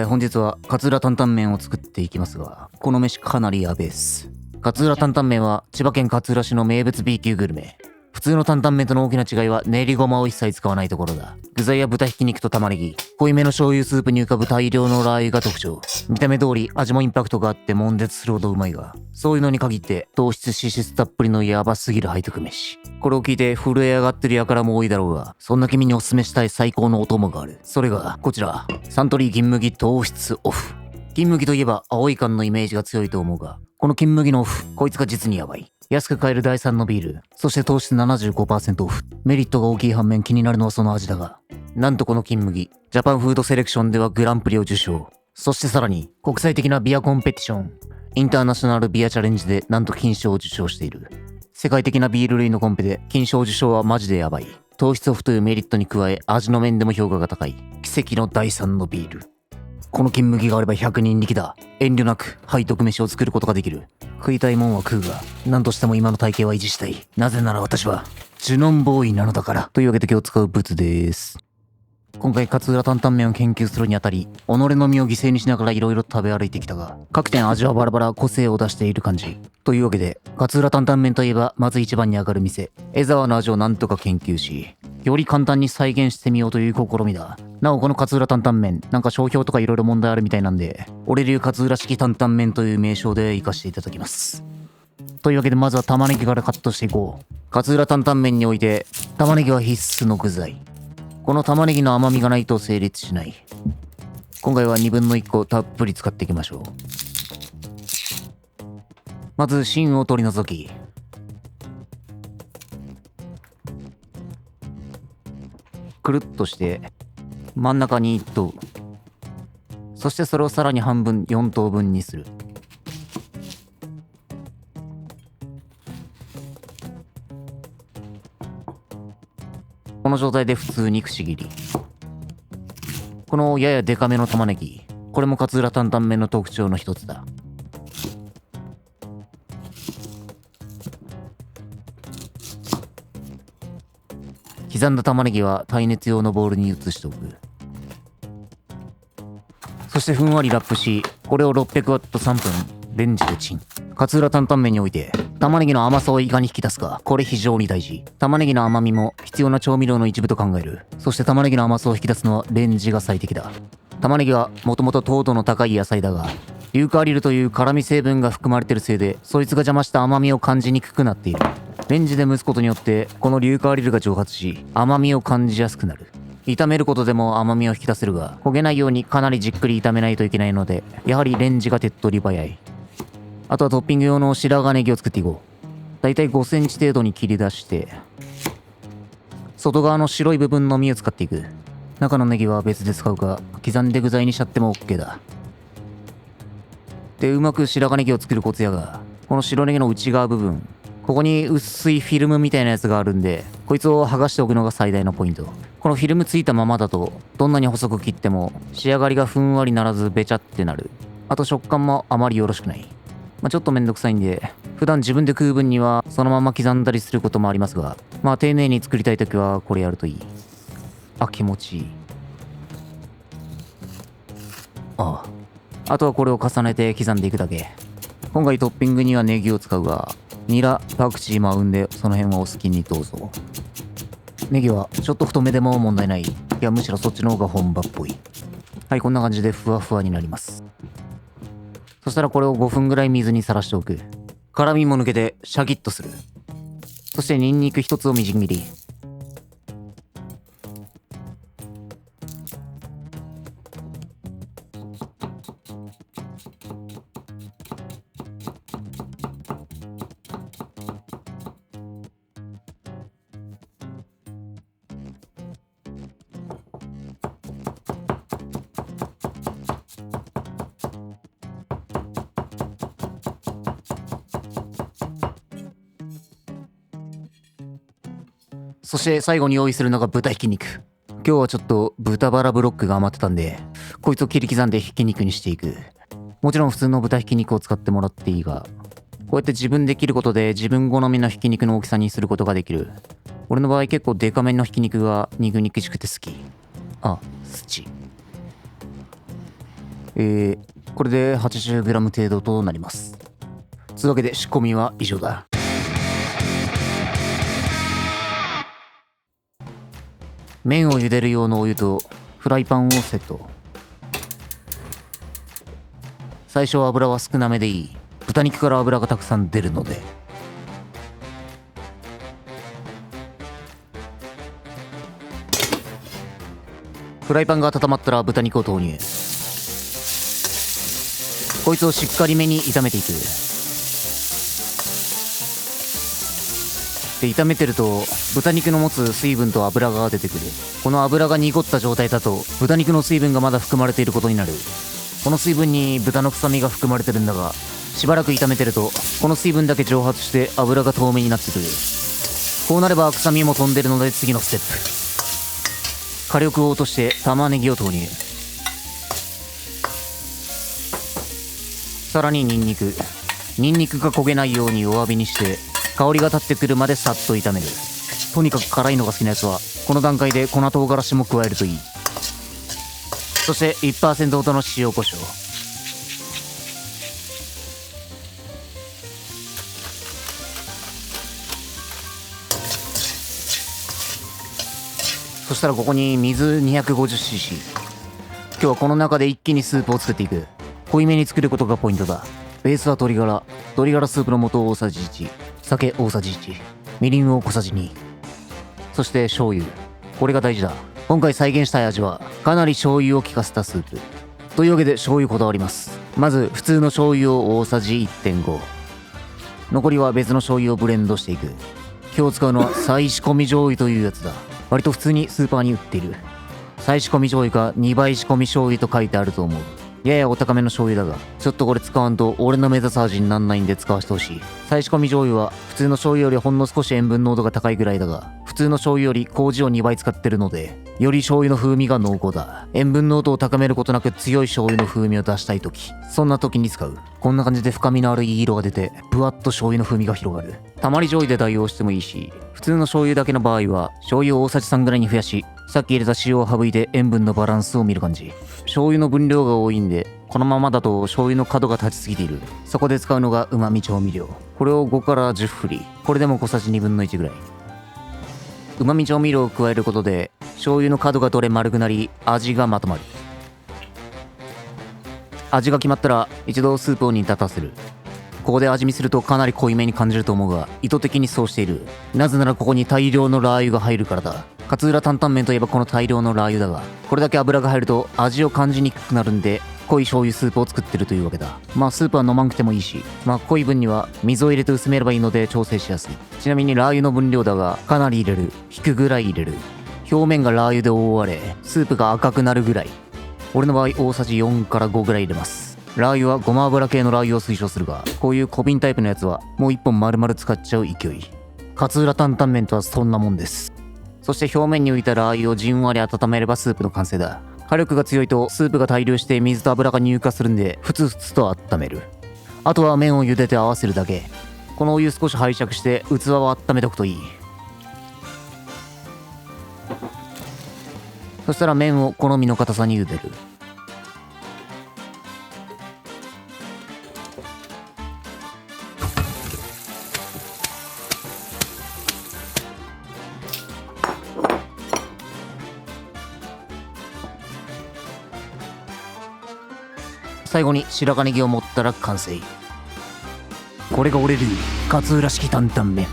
本日は勝浦担々麺を作っていきますが、この飯かなりやべえっす。勝浦担々麺は千葉県勝浦市の名物 B 級グルメ。普通の担々麺との大きな違いは練りごまを一切使わないところだ。具材は豚ひき肉と玉ねぎ、濃いめの醤油スープに浮かぶ大量のラー油が特徴。見た目通り味もインパクトがあって悶絶するほどうまいが、そういうのに限って糖質脂質たっぷりのヤバすぎる背徳飯。これを聞いて震え上がってる輩も多いだろうが、そんな君におすすめしたい最高のお供がある。それがこちら、サントリー金麦糖質オフ。金麦といえば青い缶のイメージが強いと思うが、この金麦のオフ、こいつが実にやばい。安く買える第3のビール、そして糖質 75% オフ。メリットが大きい反面気になるのはその味だが、なんとこの金麦、ジャパンフードセレクションではグランプリを受賞。そしてさらに、国際的なビアコンペティション、インターナショナルビアチャレンジでなんと金賞を受賞している。世界的なビール類のコンペで金賞受賞はマジでやばい。糖質オフというメリットに加え、味の面でも評価が高い。奇跡の第3のビール。この金麦があれば100人力だ。遠慮なく背徳飯を作ることができる。食いたいもんは食うが、何としても今の体型は維持したい。なぜなら私はジュノンボーイなのだから。というわけで今日使うブツです。今回勝浦担々麺を研究するにあたり、己の身を犠牲にしながら色々食べ歩いてきたが、各店味はバラバラ個性を出している感じ。というわけで、勝浦担々麺といえばまず一番に上がる店、江沢の味をなんとか研究し、より簡単に再現してみようという試みだ。なおこの勝浦担々麺、なんか商標とか色々問題あるみたいなんで、俺流勝浦式担々麺という名称で活かしていただきます。というわけでまずは玉ねぎからカットしていこう。勝浦担々麺において、玉ねぎは必須の具材。この玉ねぎの甘みがないと成立しない。今回は1/2個たっぷり使っていきましょう。まず芯を取り除き、くるっとして真ん中に1等、そしてそれをさらに半分4等分にする。この状態で普通にくし切り。このややデカめの玉ねぎ、これも勝浦担々麺の特徴の一つだ。刻んだ玉ねぎは耐熱用のボウルに移しておく。そしてふんわりラップし、これを 600W3 分レンジでチン。勝浦担々麺において玉ねぎの甘さをいかに引き出すか、これ非常に大事。玉ねぎの甘みも必要な調味料の一部と考える。そして玉ねぎの甘さを引き出すのはレンジが最適だ。玉ねぎはもともと糖度の高い野菜だが、硫化アリルという辛味成分が含まれているせいで、そいつが邪魔した甘みを感じにくくなっている。レンジで蒸すことによってこの硫化アリルが蒸発し、甘みを感じやすくなる。炒めることでも甘みを引き出せるが、焦げないようにかなりじっくり炒めないといけないので、やはりレンジが手っ取り早い。あとはトッピング用の白髪ネギを作っていこう。だいたい5センチ程度に切り出して、外側の白い部分のみを使っていく。中のネギは別で使うか、刻んで具材にしちゃっても OK だ。で、うまく白髪ネギを作るコツやが、この白ネギの内側部分、ここに薄いフィルムみたいなやつがあるんで、こいつを剥がしておくのが最大のポイント。このフィルムついたままだと、どんなに細く切っても仕上がりがふんわりならずべちゃってなる。あと食感もあまりよろしくない。ちょっとめんどくさいんで、普段自分で食う分にはそのまま刻んだりすることもありますが、丁寧に作りたいときはこれやるといい。あ、気持ちいい。あとはこれを重ねて刻んでいくだけ。今回トッピングにはネギを使うが、ニラ、パクチーも合うんで、その辺はお好きにどうぞ。ネギはちょっと太めでも問題ない。いや、むしろそっちの方が本場っぽい。はい、こんな感じでふわふわになります。そしたらこれを5分ぐらい水にさらしておく。辛みも抜けてシャキッとする。そしてニンニク1つをみじん切り。そして最後に用意するのが豚ひき肉。今日はちょっと豚バラブロックが余ってたんで、こいつを切り刻んでひき肉にしていく。もちろん普通の豚ひき肉を使ってもらっていいが、こうやって自分で切ることで自分好みのひき肉の大きさにすることができる。俺の場合結構デカめのひき肉が肉々しくて好き。あ、土。これで 80g 程度となります。つうわけで仕込みは以上だ。麺を茹でる用のお湯とフライパンをセット。最初は油は少なめでいい。豚肉から油がたくさん出るので。フライパンが温まったら豚肉を投入。こいつをしっかりめに炒めていく。で、炒めてると豚肉の持つ水分と油が出てくる。この油が濁った状態だと豚肉の水分がまだ含まれていることになる。この水分に豚の臭みが含まれてるんだが、しばらく炒めてるとこの水分だけ蒸発して油が透明になってくる。こうなれば臭みも飛んでるので、次のステップ。火力を落として玉ねぎを投入。さらにニンニクが焦げないように弱火にして香りが立ってくるまでさっと炒める。とにかく辛いのが好きなやつはこの段階で粉唐辛子も加えるといい。そして 1% ほどの塩コショウ。そしたらここに水 250cc。 今日はこの中で一気にスープを作っていく。濃いめに作ることがポイントだ。ベースは鶏ガラスープの素大さじ1、酒大さじ1、みりんを小さじ2、そして醤油。これが大事だ。今回再現したい味はかなり醤油を効かせたスープというわけで、醤油こだわります。まず普通の醤油を大さじ 1.5、 残りは別の醤油をブレンドしていく。今日使うのは再仕込み醤油というやつだ。割と普通にスーパーに売っている。再仕込み醤油か2倍仕込み醤油と書いてあると思う。ややお高めの醤油だが、ちょっとこれ使わんと俺の目指す味になんないんで使わせてほしい。再仕込み醤油は普通の醤油よりほんの少し塩分濃度が高いぐらいだが、普通の醤油より麹を2倍使ってるので、より醤油の風味が濃厚だ。塩分濃度を高めることなく強い醤油の風味を出したい時、そんな時に使う。こんな感じで深みのあるいい色が出て、ぶわっと醤油の風味が広がる。たまり醤油で代用してもいいし、普通の醤油だけの場合は醤油を大さじ3ぐらいに増やし、さっき入れた塩を省いて塩分のバランスを見る感じ。醤油の分量が多いんで、このままだと醤油の角が立ちすぎている。そこで使うのが旨味調味料。これを5から10振り。これでも小さじ2分の1ぐらい。旨味調味料を加えることで醤油の角が取れ丸くなり、味がまとまる。味が決まったら一度スープを煮立たせる。ここで味見するとかなり濃いめに感じると思うが、意図的にそうしている。なぜならここに大量のラー油が入るからだ。勝浦担々麺といえばこの大量のラー油だが、これだけ油が入ると味を感じにくくなるんで、濃い醤油スープを作ってるというわけだ。まあスープは飲まんくてもいいし、まあ濃い分には水を入れて薄めればいいので調整しやすい。ちなみにラー油の分量だが、かなり入れる。引くぐらい入れる。表面がラー油で覆われ、スープが赤くなるぐらい。俺の場合大さじ4から5ぐらい入れます。ラー油はごま油系のラー油を推奨するが、こういう小瓶タイプのやつはもう1本丸々使っちゃう勢い。勝浦担々麺とはそんなもんです。そして表面に浮いたラー油をじんわり温めればスープの完成だ。火力が強いとスープが対流して水と油が乳化するんで、ふつふつと温める。あとは麺を茹でて合わせるだけ。このお湯少し拝借して器を温めておくといい。そしたら麺を好みの硬さに茹でる。最後に白髪ネギを盛ったら完成。これが俺流勝浦式担々麺。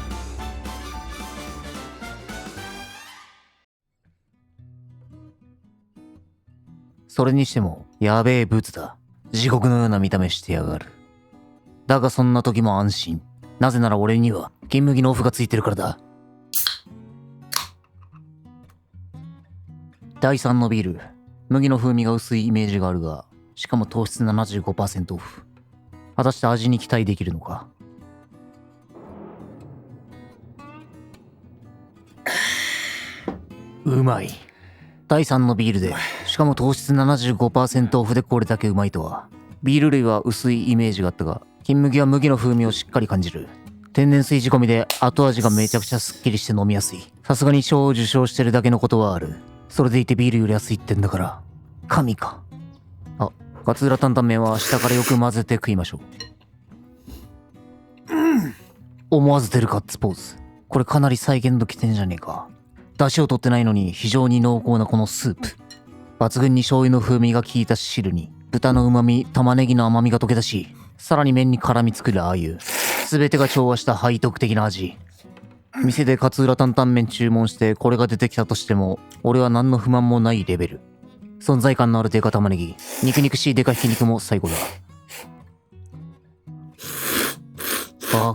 それにしてもやべえブツだ。地獄のような見た目してやがる。だがそんな時も安心。なぜなら俺には金麦のオフがついてるからだ。第3のビール。麦の風味が薄いイメージがあるが、しかも糖質 75% オフ。果たして味に期待できるのか。うまい。第3のビールで、しかも糖質 75% オフでこれだけうまいとは。ビール類は薄いイメージがあったが、金麦は麦の風味をしっかり感じる。天然水仕込みで後味がめちゃくちゃすっきりして飲みやすい。さすがに賞を受賞してるだけのことはある。それでいてビールより安いってんだから神か。あ、勝浦担々麺は下からよく混ぜて食いましょう。思わず出るガッツポーズ。これかなり再現度きてんじゃねえか。出汁を取ってないのに非常に濃厚なこのスープ。抜群に醤油の風味が効いた汁に豚の旨味、玉ねぎの甘みが溶け出し、さらに麺に絡みつくラー油。すべてが調和した背徳的な味。店で勝浦担々麺注文してこれが出てきたとしても、俺は何の不満もないレベル。存在感のあるデカ玉ねぎ、肉々しいデカひき肉も最高だ。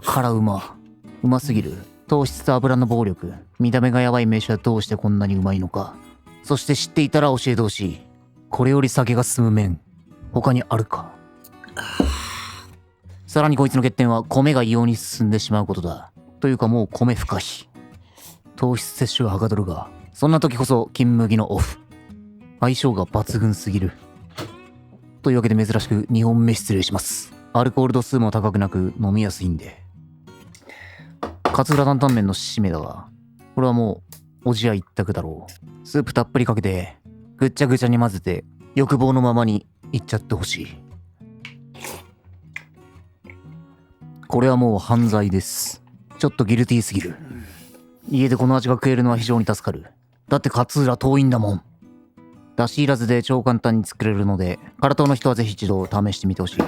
辛うま。うますぎる。糖質と油の暴力。見た目がやばい飯はどうしてこんなにうまいのか。そして知っていたら教えてほしい。これより酒が進む麺、他にあるか。さらにこいつの欠点は米が異様に進んでしまうことだ。というかもう米不可避。糖質摂取ははかどるが、そんな時こそ金麦のオフ。相性が抜群すぎる。というわけで珍しく2本目失礼します。アルコール度数も高くなく飲みやすいんで。勝浦担々麺の締めだが、これはもうおじや一択だろう。スープたっぷりかけてぐっちゃぐちゃに混ぜて欲望のままにいっちゃってほしい。これはもう犯罪です。ちょっとギルティーすぎる。家でこの味が食えるのは非常に助かる。だって勝浦遠いんだもん。だしいらずで超簡単に作れるので、辛党の人はぜひ一度試してみてほしい。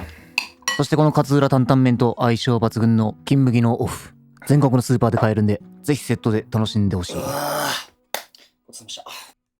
そしてこの勝浦担々麺と相性抜群の金麦のオフ、全国のスーパーで買えるんで、ぜひセットで楽しんでほしい。ごちそうさまでした。